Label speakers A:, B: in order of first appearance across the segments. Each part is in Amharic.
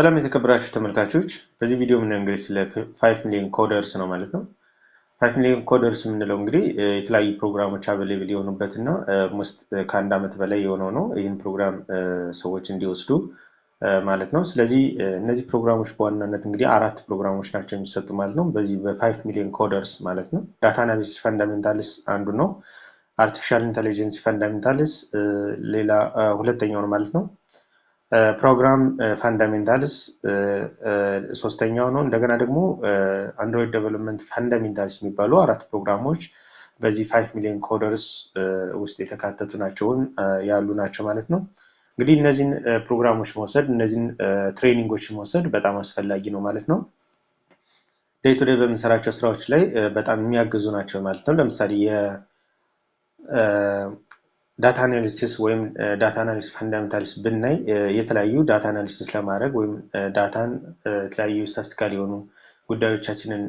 A: ሰላም የተከበራችሁ ተመልካቾች፣ በዚህ ቪዲዮ ምን እንግዲህ ስለ 5 ሚሊዮን ኮደርስ ነው ማለት ነው። 5 ሚሊዮን ኮደርስ የምንለው እንግዲህ የተለያዩ ፕሮግራሞች አቬሌብል የሆኑበትና ውስጥ ከአንድ ዓመት በላይ የሆነው ነው ይህን ፕሮግራም ሰዎች እንዲወስዱ ማለት ነው። ስለዚህ እነዚህ ፕሮግራሞች በዋናነት እንግዲህ አራት ፕሮግራሞች ናቸው የሚሰጡ ማለት ነው። በዚህ በ5 ሚሊዮን ኮደርስ ማለት ነው። ዳታ አናሊሲስ ፈንዳሜንታልስ አንዱ ነው። አርቲፊሻል ኢንተለጀንስ ፈንዳሜንታልስ ሌላ ሁለተኛው ነው ማለት ነው። ፕሮግራም ፋንዳሜንታልስ ሶስተኛው ነው። እንደገና ደግሞ አንድሮይድ ዴቨሎፕመንት ፋንዳሜንታልስ የሚባሉ አራት ፕሮግራሞች በዚህ 5 ሚሊዮን ኮደርስ ውስጥ የተካተቱ ናቸውን ያሉ ናቸው ማለት ነው። እንግዲህ እነዚህን ፕሮግራሞች መውሰድ እነዚህን ትሬኒንጎችን መውሰድ በጣም አስፈላጊ ነው ማለት ነው። ዴይ ቱ ዴይ በምንሰራቸው ስራዎች ላይ በጣም የሚያግዙ ናቸው ማለት ነው። ለምሳሌ ዳታ አናሊሲስ ወይም ዳታ አናሊሲስ ፈንዳሜንታልስ ብናይ የተለያዩ ዳታ አናሊሲስ ለማድረግ ወይም ዳታን የተለያዩ ስታቲስቲካል የሆኑ ጉዳዮቻችንን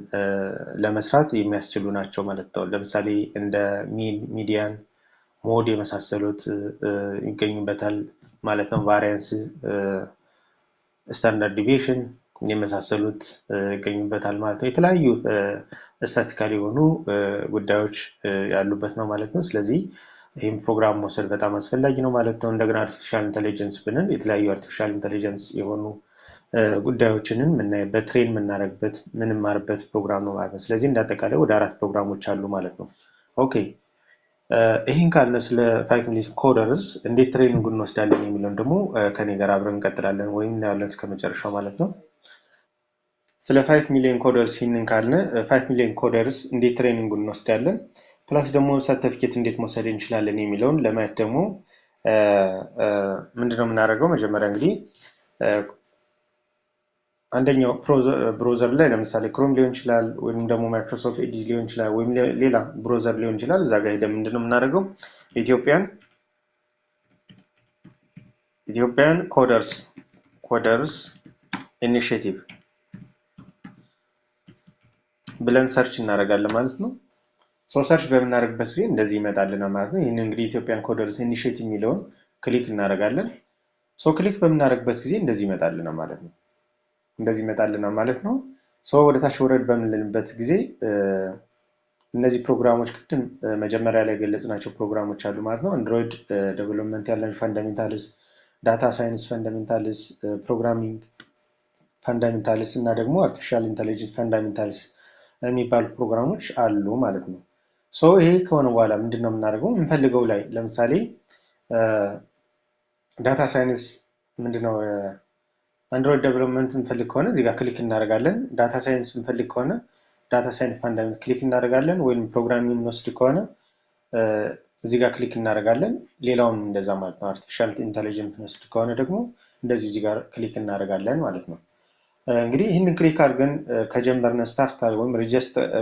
A: ለመስራት የሚያስችሉ ናቸው ማለት ነው። ለምሳሌ እንደ ሚዲያን፣ ሞድ የመሳሰሉት ይገኙበታል ማለት ነው። ቫሪያንስ፣ ስታንዳርድ ዲቪዬሽን የመሳሰሉት ይገኙበታል ማለት ነው። የተለያዩ ስታቲስቲካል የሆኑ ጉዳዮች ያሉበት ነው ማለት ነው። ስለዚህ ይህም ፕሮግራም መውሰድ በጣም አስፈላጊ ነው ማለት ነው። እንደገና አርቲፊሻል ኢንተለጀንስ ብንል የተለያዩ አርቲፊሻል ኢንተለጀንስ የሆኑ ጉዳዮችንን የምናይበት ትሬን የምናደርግበት ምንማርበት ፕሮግራም ነው ማለት ነው። ስለዚህ እንዳጠቃላይ ወደ አራት ፕሮግራሞች አሉ ማለት ነው። ኦኬ ይህን ካለ ስለ 5 ሚሊዮን ኮደርስ እንዴት ትሬኒንጉን እንወስዳለን የሚለውን ደግሞ ከኔ ጋር አብረን እንቀጥላለን ወይም እናያለን እስከ መጨረሻው ማለት ነው። ስለ 5 ሚሊዮን ኮደርስ ይህንን ካለ 5 ሚሊዮን ኮደርስ እንዴት ትሬኒንጉን እንወስዳለን ፕላስ ደግሞ ሰርቲፊኬት እንዴት መውሰድ እንችላለን የሚለውን ለማየት ደግሞ ምንድነው የምናደርገው? መጀመሪያ እንግዲህ አንደኛው ብሮዘር ላይ ለምሳሌ ክሮም ሊሆን ይችላል ወይም ደግሞ ማይክሮሶፍት ኤድጅ ሊሆን ይችላል ወይም ሌላ ብሮዘር ሊሆን ይችላል። እዛ ጋር ሄደን ምንድነው የምናደርገው? ኢትዮጵያን ኮደርስ ኢኒሺየቲቭ ብለን ሰርች እናደርጋለን ማለት ነው። ሰርች በምናደርግበት ጊዜ እንደዚህ ይመጣልናል ማለት ነው። ይህን እንግዲህ ኢትዮጵያን ኮደርስ ኢኒሺየቲቭ የሚለውን ክሊክ እናደርጋለን። ክሊክ በምናደርግበት ጊዜ እንደዚህ ይመጣልናል ማለት ነው። እንደዚህ ይመጣልናል ማለት ነው። ወደ ታች ወረድ በምንልበት ጊዜ እነዚህ ፕሮግራሞች ቅድም መጀመሪያ ላይ የገለጽናቸው ፕሮግራሞች አሉ ማለት ነው። አንድሮይድ ዴቨሎፕመንት ያለን ፈንዳሜንታልስ፣ ዳታ ሳይንስ ፈንዳሜንታልስ፣ ፕሮግራሚንግ ፈንዳሜንታልስ እና ደግሞ አርቲፊሻል ኢንተለጀንስ ፈንዳሜንታልስ የሚባሉ ፕሮግራሞች አሉ ማለት ነው። ይሄ ከሆነ በኋላ ምንድነው የምናደርገው? የምንፈልገው ላይ ለምሳሌ ዳታ ሳይንስ ምንድነው አንድሮይድ ዴቨሎፕመንት እንፈልግ ከሆነ እዚህ ጋር ክሊክ እናደርጋለን። ዳታ ሳይንስ እንፈልግ ከሆነ ዳታ ሳይንስ ፋንዳሜንት ክሊክ እናደርጋለን። ወይም ፕሮግራሚንግ እንወስድ ከሆነ እዚህ ጋር ክሊክ እናደርጋለን። ሌላውን እንደዛ ማለት ነው። አርቲፊሻል ኢንተለጀንስ እንወስድ ከሆነ ደግሞ እንደዚህ እዚህ ጋር ክሊክ እናደርጋለን ማለት ነው። እንግዲህ ይህንን ክሊክ አድርገን ከጀመርን ስታርት ወይም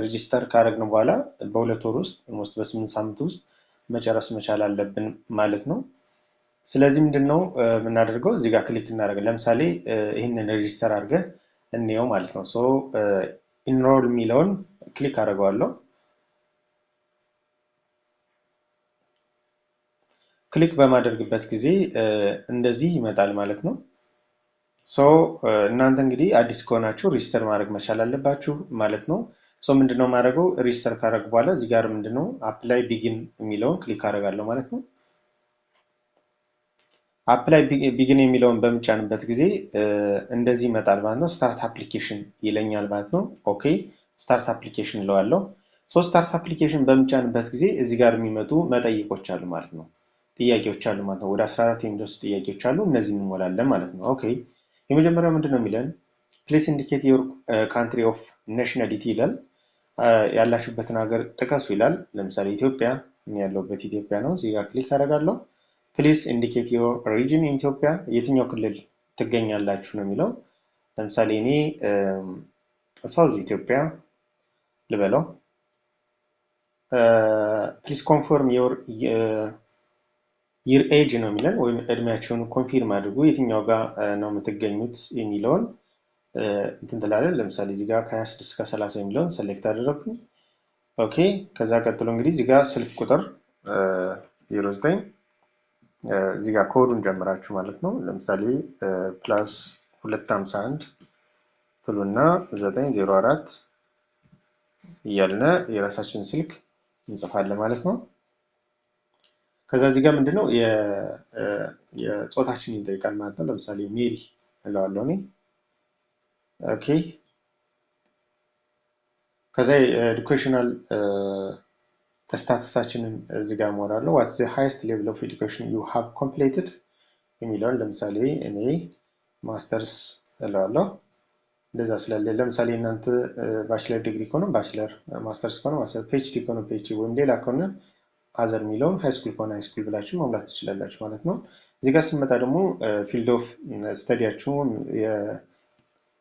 A: ሬጂስተር ካደረግን በኋላ በ2 ወር ውስጥ በ8 ሳምንት ውስጥ መጨረስ መቻል አለብን ማለት ነው። ስለዚህ ምንድነው የምናደርገው? እዚህ ጋር ክሊክ እናደርጋለን። ለምሳሌ ይህንን ሬጂስተር አድርገን እንየው ማለት ነው። ኢንሮል የሚለውን ክሊክ አደርገዋለሁ። ክሊክ በማደርግበት ጊዜ እንደዚህ ይመጣል ማለት ነው። እናንተ እንግዲህ አዲስ ከሆናችሁ ሬጂስተር ማድረግ መቻል አለባችሁ ማለት ነው። ምንድነው ማድረገው? ሬጂስተር ካደረግ በኋላ እዚህ ጋር ምንድነው አፕላይ ቢጊን የሚለውን ክሊክ አደርጋለሁ ማለት ነው። አፕላይ ቢጊን የሚለውን በምጫንበት ጊዜ እንደዚህ ይመጣል ማለት ነው። ስታርት አፕሊኬሽን ይለኛል ማለት ነው። ኦኬ ስታርት አፕሊኬሽን እለዋለሁ። ስታርት አፕሊኬሽን በምጫንበት ጊዜ እዚህ ጋር የሚመጡ መጠይቆች አሉ ማለት ነው። ጥያቄዎች አሉ ማለት ነው። ወደ 14 የሚደርሱ ጥያቄዎች አሉ። እነዚህ እንሞላለን ማለት ነው። ኦኬ የመጀመሪያው ምንድነው የሚለን? ፕሊስ ኢንዲኬት ዮር ካንትሪ ኦፍ ናሽናሊቲ ይላል። ያላችሁበትን ሀገር ጥቀሱ ይላል። ለምሳሌ ኢትዮጵያ፣ ያለሁበት ኢትዮጵያ ነው። እዚህ ጋር ክሊክ አደርጋለሁ። ፕሊስ ኢንዲኬት ዮር ሪጅን ኢን ኢትዮጵያ፣ የትኛው ክልል ትገኛላችሁ ነው የሚለው። ለምሳሌ እኔ ሳውዝ ኢትዮጵያ ልበለው። ፕሊስ ኮንፈርም ዮር ይር ኤጅ ነው የሚለን፣ ወይም እድሜያቸውን ኮንፊርም አድርጉ የትኛው ጋር ነው የምትገኙት የሚለውን እንትን ትላለን። ለምሳሌ እዚህ ጋር ከ26 እስከ 30 የሚለውን ሰሌክት አደረግኩኝ። ኦኬ ከዛ ቀጥሎ እንግዲህ እዚህ ጋር ስልክ ቁጥር 09 እዚህ ጋር ኮዱን ጀምራችሁ ማለት ነው። ለምሳሌ +2 251 ትሉና 904 እያልን የራሳችን ስልክ እንጽፋለን ማለት ነው። ከዛ እዚህ ጋር ምንድነው የጾታችን ይጠይቃል ማለት ነው። ለምሳሌ ሜሪ እላለሁ እኔ። ኦኬ ከዛ ኤዱኬሽናል ስታተሳችንን እዚህ ጋር ሞራለሁ። what's the highest level of education you have completed የሚለውን ለምሳሌ እኔ ማስተርስ እላለሁ። እንደዛ ስላለ ለምሳሌ እናንተ ባችለር ዲግሪ ከሆነ ባችለር፣ ማስተርስ ከሆነ ማስተር፣ ፒኤችዲ ከሆነ ፒኤችዲ ወይም ሌላ ከሆነ አዘር የሚለውን ሃይ ስኩል ከሆነ ሃይ ስኩል ብላችሁ መሙላት ትችላላችሁ ማለት ነው። እዚህ ጋር ስንመጣ ደግሞ ፊልድ ኦፍ ስተዲያችሁን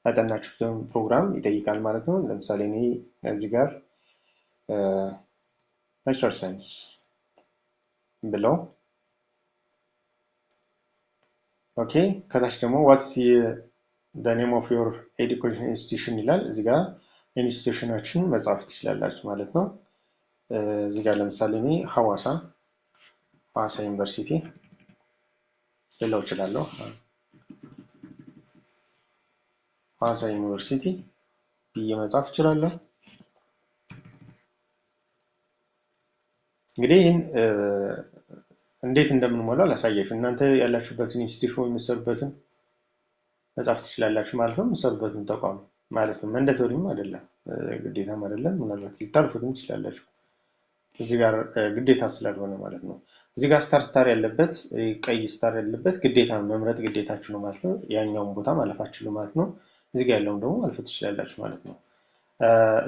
A: ያጠናችሁትን ፕሮግራም ይጠይቃል ማለት ነው። ለምሳሌ እኔ እዚህ ጋር ናቹራል ሳይንስ ብለው ኦኬ ከታች ደግሞ ዋትስ the name of your education institution ይላል። እዚህ ጋር ኢንስቲትዩሽናችን መጻፍ ትችላላችሁ ማለት ነው። እዚህ ጋር ለምሳሌ እኔ ሐዋሳ ዩኒቨርሲቲ ልለው እችላለሁ። ሐዋሳ ዩኒቨርሲቲ ብዬ መጻፍ እችላለሁ። እንግዲህ እንዴት እንደምንሞላው ላሳያችሁ። እናንተ ያላችሁበትን ኢንስቲትዩሽን ወይ የምትሰሩበትን መጻፍ ትችላላችሁ ማለት ነው። የምትሰሩበትን ተቋም ማለት ነው። መንደቶሪም አይደለም ግዴታም አይደለም። ምናልባት ልታልፉትም ትችላላችሁ እዚህ ጋር ግዴታ ስላልሆነ ማለት ነው። እዚህ ጋር ስታር ያለበት ቀይ ስታር ያለበት ግዴታ መምረጥ ግዴታችሁ ነው ማለት ነው። ያኛውን ቦታ ማለፋችሁ ነው ማለት ነው። እዚህ ጋር ያለውን ደግሞ ማለፍ ትችላላችሁ ማለት ነው።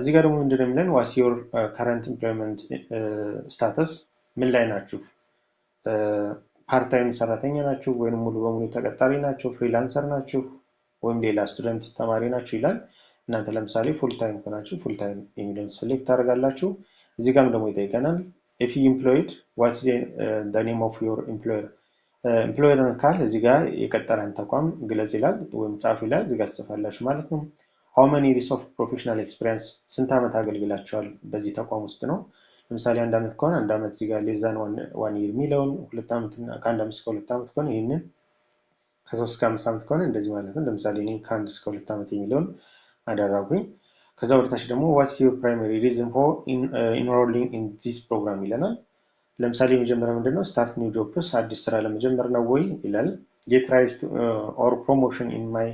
A: እዚህ ጋር ደግሞ ምንድነው የሚለን what's your current employment status ምን ላይ ናችሁ? ፓርት ታይም ሰራተኛ ናችሁ ወይም ሙሉ በሙሉ ተቀጣሪ ናችሁ? ፍሪላንሰር ናችሁ ወይም ሌላ ስቱደንት ተማሪ ናችሁ ይላል። እናንተ ለምሳሌ ፉል ታይም ከሆናችሁ ፉል ታይም የሚለውን ሴሌክት ታደርጋላችሁ። እዚህ ጋርም ደግሞ ይጠይቀናል if you employed what's the name of your employer employer ካል እዚህ ጋር የቀጠረን ተቋም ግለጽ ይላል ወይም ጻፉ ይላል። እዚህ ጋር ጽፋላችሁ ማለት ነው። how many years of professional experience ስንት ዓመት አገልግላችኋል በዚህ ተቋም ውስጥ ነው። ለምሳሌ 1 ዓመት ከሆነ 1 ዓመት እዚህ ጋር less than 1 year የሚለውን 2 ዓመት እና ከ1 ዓመት እስከ 2 ዓመት ከሆነ ይሄንን ከ3 እስከ 5 ዓመት ከሆነ እንደዚህ ማለት ነው። ለምሳሌ እኔ ከ1 እስከ 2 ዓመት የሚለውን አደረጉኝ። ከዛ ወደታች ደግሞ what's your primary reason for enrolling in this program ይለናል። ለምሳሌ የመጀመሪያው ምንድነው start new jobs አዲስ ስራ ለመጀመር ነው ወይ ይላል። get rise or promotion in my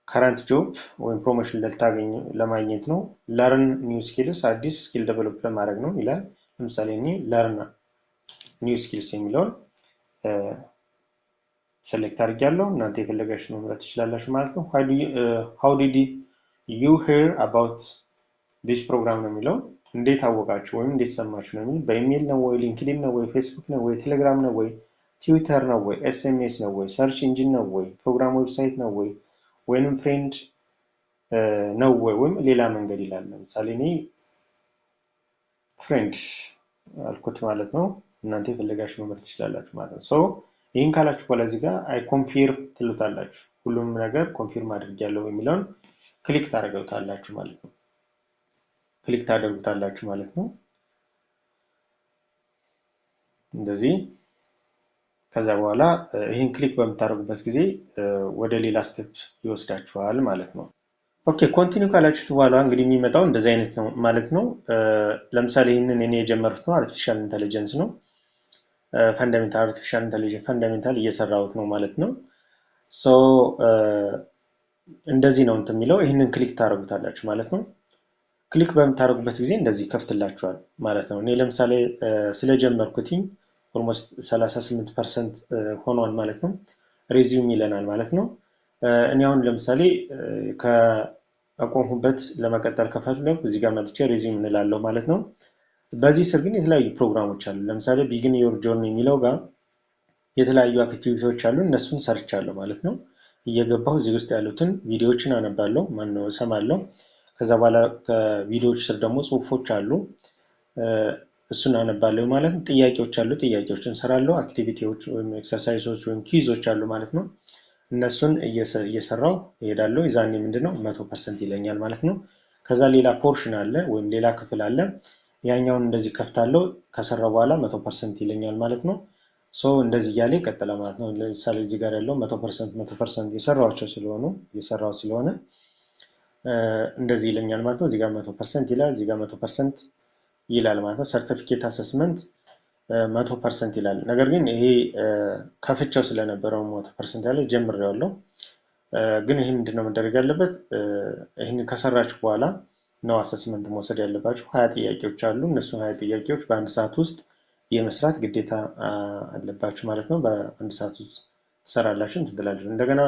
A: current job ወይም ፕሮሞሽን ልታገኙ ለማግኘት ነው። learn new skills አዲስ ስኪል ዴቨሎፕ ለማድረግ ነው ይላል። ለምሳሌ እኔ learn new skills የሚለውን ሴሌክት አድርጌያለሁ። እናንተ የፈለጋችሁን መምረጥ ትችላላችሁ ማለት ነው። how did you hear about this program ነው የሚለው። እንዴት አወቃችሁ ወይም እንዴት ሰማችሁ ነው የሚለው። በኢሜል ነው ወይ ሊንክድኢን ነው ወይ ፌስቡክ ነው ወይ ቴሌግራም ነው ወይ ትዊተር ነው ወይ ኤስኤምኤስ ነው ወይ ሰርች ኢንጂን ነው ወይ ፕሮግራም ዌብሳይት ነው ወይ ወይንም ፍሬንድ ነው ወይም ሌላ መንገድ ይላል። ለምሳሌ እኔ ፍሬንድ አልኩት ማለት ነው። እናንተ የፈለጋችሁ መምረጥ ትችላላችሁ ማለት ነው። ሶ ይሄን ካላችሁ በኋላ እዚህ ጋር አይ ኮንፊርም ትሉታላችሁ። ሁሉም ነገር ኮንፊርም አድርጌያለሁ የሚለውን ክሊክ ታደርጉታላችሁ ማለት ነው። ክሊክ ታደርጉታላችሁ ማለት ነው እንደዚህ። ከዛ በኋላ ይሄን ክሊክ በምታደርጉበት ጊዜ ወደ ሌላ ስቴፕ ይወስዳችኋል ማለት ነው። ኦኬ ኮንቲኒው ካላችሁት በኋላ እንግዲህ የሚመጣው እንደዚህ አይነት ነው ማለት ነው። ለምሳሌ ይሄንን እኔ የጀመርኩት ነው አርቲፊሻል ኢንተለጀንስ ነው። ፈንዳሜንታል አርቲፊሻል ኢንተለጀንስ ፈንዳሜንታል እየሰራሁት ነው ማለት ነው። ሶ እንደዚህ ነው እንትን የሚለው። ይሄንን ክሊክ ታደርጉታላችሁ ማለት ነው። ክሊክ በምታደርጉበት ጊዜ እንደዚህ ከፍትላችኋል ማለት ነው። እኔ ለምሳሌ ስለጀመርኩትኝ ኦልሞስት 38% ሆኗል ማለት ነው። ሬዚዩም ይለናል ማለት ነው። እኔ አሁን ለምሳሌ ከአቆምኩበት ለመቀጠል ከፈለኩ እዚህ ጋር መጥቼ ሬዚዩም እንላለሁ ማለት ነው። በዚህ ስር ግን የተለያዩ ፕሮግራሞች አሉ። ለምሳሌ ቢግን ዮር ጆርኒ የሚለው ጋር የተለያዩ አክቲቪቲዎች አሉ። እነሱን ሰርቻለሁ ማለት ነው። እየገባሁ እዚህ ውስጥ ያሉትን ቪዲዮዎችን አነባለሁ ማነው እሰማለሁ። ከዛ በኋላ ከቪዲዮዎች ስር ደግሞ ጽሁፎች አሉ። እሱን አነባለሁ ማለት ነው። ጥያቄዎች አሉ፣ ጥያቄዎችን ሰራለሁ። አክቲቪቲዎች ወይም ኤክሰርሳይዞች ወይም ኪዞች አሉ ማለት ነው። እነሱን እየሰራው እሄዳለሁ። የዛኔ ምንድነው 100% ይለኛል ማለት ነው። ከዛ ሌላ ፖርሽን አለ ወይም ሌላ ክፍል አለ። ያኛውን እንደዚህ ከፍታለሁ። ከሰራው በኋላ 100% ይለኛል ማለት ነው። ሶ እንደዚህ እያለ ይቀጥላል ማለት ነው። ለምሳሌ እዚህ ጋር ያለው 100% የሰራው ስለሆነ እንደዚህ ይለኛል ማለት ነው። እዚህ ጋር 100% ይላል፣ እዚህ ጋር 100% ይላል ማለት ነው። ሰርቲፊኬት አሰስመንት 100% ይላል። ነገር ግን ይሄ ከፍቻው ስለነበረው 100% ያለ ጀምሬዋለሁ። ግን ይሄ ምንድነው መደረግ ያለበት? ይሄን ከሰራችሁ በኋላ ነው አሰስመንት መውሰድ ያለባችሁ። 20 ጥያቄዎች አሉ። እነሱ 20 ጥያቄዎች በአንድ ሰዓት ውስጥ የመስራት ግዴታ አለባችሁ ማለት ነው። በአንድ ሰዓት ውስጥ ትሰራላችሁ ትላላችሁ። እንደገና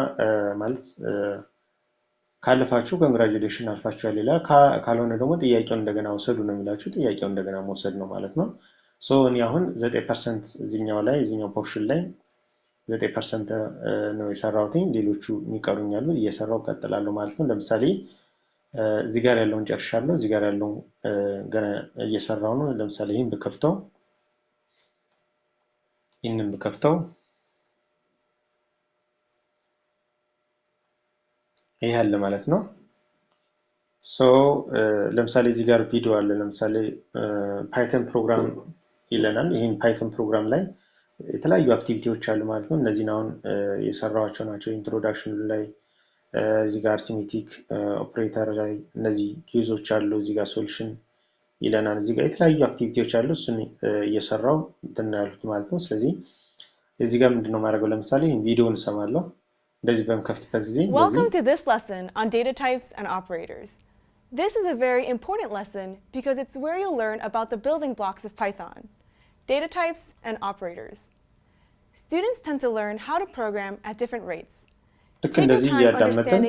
A: ማለት ካለፋችሁ ኮንግራጁሌሽን አልፋችኋል ይላል። ካልሆነ ደግሞ ጥያቄውን እንደገና ወሰዱ ነው የሚላችሁ። ጥያቄውን እንደገና መውሰድ ነው ማለት ነው። ሶ እኔ አሁን 9% እዚህኛው ፖርሽን ላይ 9% ነው የሰራሁት። ሌሎቹ የሚቀሩኛሉ እየሰራው ቀጥላለሁ ማለት ነው። ለምሳሌ እዚህ ጋር ያለውን ጨርሻለሁ። እዚህ ጋር ያለውን ገና እየሰራው ነው። ለምሳሌ ይህን ብከፍተው ይሄ አለ ማለት ነው። ሶ ለምሳሌ እዚህ ጋር ቪዲዮ አለ። ለምሳሌ ፓይተን ፕሮግራም ይለናል። ይህን ፓይተን ፕሮግራም ላይ የተለያዩ አክቲቪቲዎች አሉ ማለት ነው። እነዚህን አሁን የሰራኋቸው ናቸው። ኢንትሮዳክሽን ላይ እዚህ ጋር አርትሜቲክ ኦፕሬተር ላይ እነዚህ ኪውዞች አሉ። እዚህ ጋር ሶሉሽን ይለናል። እዚህ ጋር የተለያዩ አክቲቪቲዎች አሉ። እሱን እየሰራው እንትን ያሉት ማለት ነው። ስለዚህ እዚህ ጋር ምንድነው ማድረገው? ለምሳሌ ቪዲዮ እንሰማለሁ። እንደዚህ በምከፍትበት ጊዜ
B: Welcome to this lesson on data types and operators. This is a very important lesson because it's where you'll learn about the building blocks of Python, data types and operators. Students tend to learn how to program at different rates.
A: ልክ እንደዚህ እያዳመጥን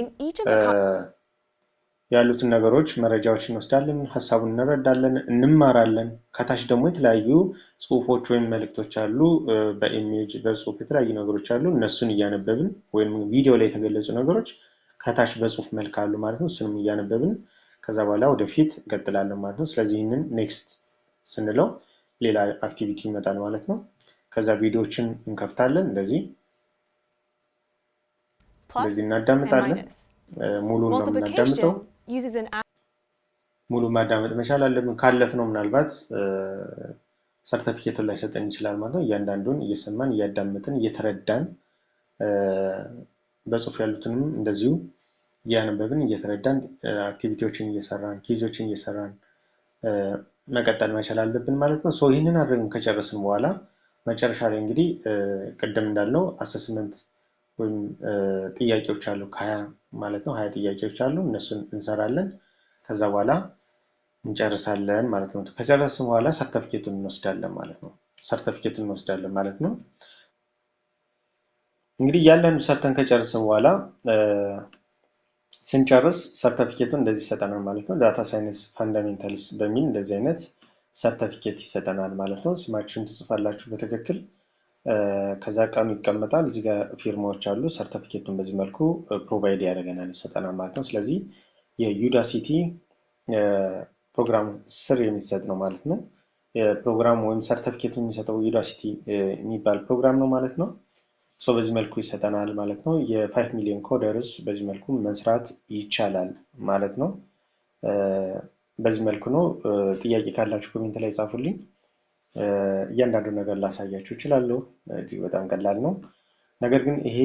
A: ያሉትን ነገሮች መረጃዎችን እንወስዳለን፣ ሀሳቡን እንረዳለን፣ እንማራለን። ከታች ደግሞ የተለያዩ ጽሁፎች ወይም መልእክቶች አሉ። በኢሜጅ በጽሁፍ የተለያዩ ነገሮች አሉ። እነሱን እያነበብን ወይም ቪዲዮ ላይ የተገለጹ ነገሮች ከታች በጽሁፍ መልክ አሉ ማለት ነው። እሱንም እያነበብን ከዛ በኋላ ወደፊት እንቀጥላለን ማለት ነው። ስለዚህ ይህንን ኔክስት ስንለው ሌላ አክቲቪቲ ይመጣል ማለት ነው። ከዛ ቪዲዮዎችን እንከፍታለን። እንደዚህ እናዳምጣለን። ሙሉን ነው የምናዳምጠው። ሙሉ ማዳመጥ መቻል አለብን። ካለፍነው ምናልባት ሰርተፊኬቱን ላይ ሰጠን ይችላል ማለት ነው። እያንዳንዱን እየሰማን እያዳመጥን እየተረዳን በጽሁፍ ያሉትንም እንደዚሁ እያነበብን እየተረዳን አክቲቪቲዎችን እየሰራን ኪዞችን እየሰራን መቀጠል መቻል አለብን ማለት ነው። ሶ ይህንን አድርገን ከጨረስን በኋላ መጨረሻ ላይ እንግዲህ ቅድም እንዳልነው አሰስመንት ወይም ጥያቄዎች አሉ ከ20 ማለት ነው። 20 ጥያቄዎች አሉ። እነሱን እንሰራለን። ከዛ በኋላ እንጨርሳለን ማለት ነው። ከጨረስን በኋላ ሰርተፊኬቱን እንወስዳለን ማለት ነው። እንግዲህ ያለን ሰርተን ከጨረስን በኋላ ስንጨርስ ሰርተፊኬቱን እንደዚህ ይሰጠናል ማለት ነው። ዳታ ሳይንስ ፋንዳሜንታልስ በሚል እንደዚህ አይነት ሰርተፊኬት ይሰጠናል ማለት ነው። ስማችሁን ትጽፋላችሁ በትክክል። ከዛ ቀኑ ይቀመጣል። እዚህ ጋር ፊርማዎች አሉ። ሰርተፊኬቱን በዚህ መልኩ ፕሮቫይድ ያደርገናል ይሰጠናል ማለት ነው። ስለዚህ የዩዳሲቲ ፕሮግራም ስር የሚሰጥ ነው ማለት ነው። የፕሮግራም ወይም ሰርተፊኬቱ የሚሰጠው ዩዳሲቲ የሚባል ፕሮግራም ነው ማለት ነው። ሶ በዚህ መልኩ ይሰጠናል ማለት ነው። የ5 ሚሊዮን ኮደርስ በዚህ መልኩ መስራት ይቻላል ማለት ነው። በዚህ መልኩ ነው። ጥያቄ ካላችሁ ኮሜንት ላይ ጻፉልኝ። እያንዳንዱ ነገር ላሳያችሁ እችላለሁ። እጅግ በጣም ቀላል ነው። ነገር ግን ይሄ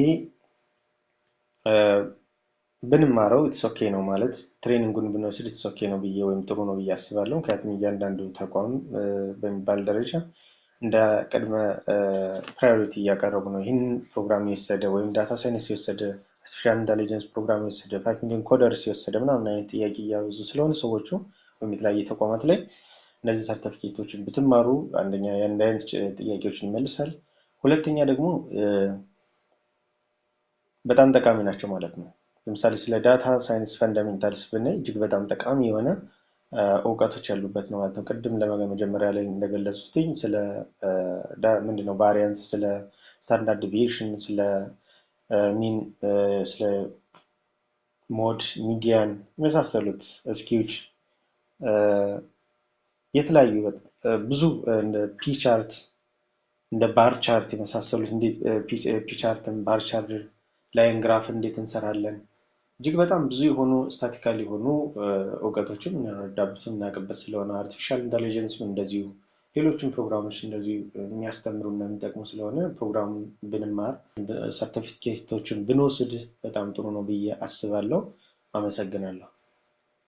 A: ብንማረው ኢትስ ኦኬ ነው ማለት ትሬኒንጉን ብንወስድ ኢትስ ኦኬ ነው ብዬ ወይም ጥሩ ነው ብዬ አስባለሁ። ምክንያቱም እያንዳንዱ ተቋም በሚባል ደረጃ እንደ ቅድመ ፕራዮሪቲ እያቀረቡ ነው። ይህን ፕሮግራም የወሰደ ወይም ዳታ ሳይንስ የወሰደ አርቲፊሻል ኢንተለጀንስ ፕሮግራም የወሰደ 5 ሚሊዮን ኮደርስ የወሰደ ምናምን አይነት ጥያቄ እያበዙ ስለሆነ ሰዎቹ ወይም የተለያዩ ተቋማት ላይ እነዚህ ሰርተፊኬቶችን ብትማሩ አንደኛ የአንድ አይነት ጥያቄዎችን ይመልሳል፣ ሁለተኛ ደግሞ በጣም ጠቃሚ ናቸው ማለት ነው። ለምሳሌ ስለ ዳታ ሳይንስ ፈንዳሜንታልስ ብናይ እጅግ በጣም ጠቃሚ የሆነ እውቀቶች ያሉበት ነው ማለት ነው። ቅድም ለመጀመሪያ ላይ እንደገለጹትኝ ስለ ምንድነው ቫሪያንስ፣ ስለ ስታንዳርድ ዲቪዬሽን፣ ስለ ሚን፣ ስለ ሞድ፣ ሚዲያን የመሳሰሉት ስኪዎች የተለያዩ ብዙ እንደ ፒ ቻርት እንደ ባር ቻርት የመሳሰሉት እንዴት ፒ ቻርትን ባር ቻርት ላይን ግራፍ እንዴት እንሰራለን እጅግ በጣም ብዙ የሆኑ ስታቲካል የሆኑ እውቀቶችን እንረዳበት እናውቅበት ስለሆነ አርቲፊሻል ኢንተለጀንስም እንደዚሁ ሌሎችም ፕሮግራሞች እንደዚህ የሚያስተምሩና የሚጠቅሙ ስለሆነ ፕሮግራሙን ብንማር ሰርቲፊኬቶችን ብንወስድ በጣም ጥሩ ነው ብዬ አስባለሁ። አመሰግናለሁ።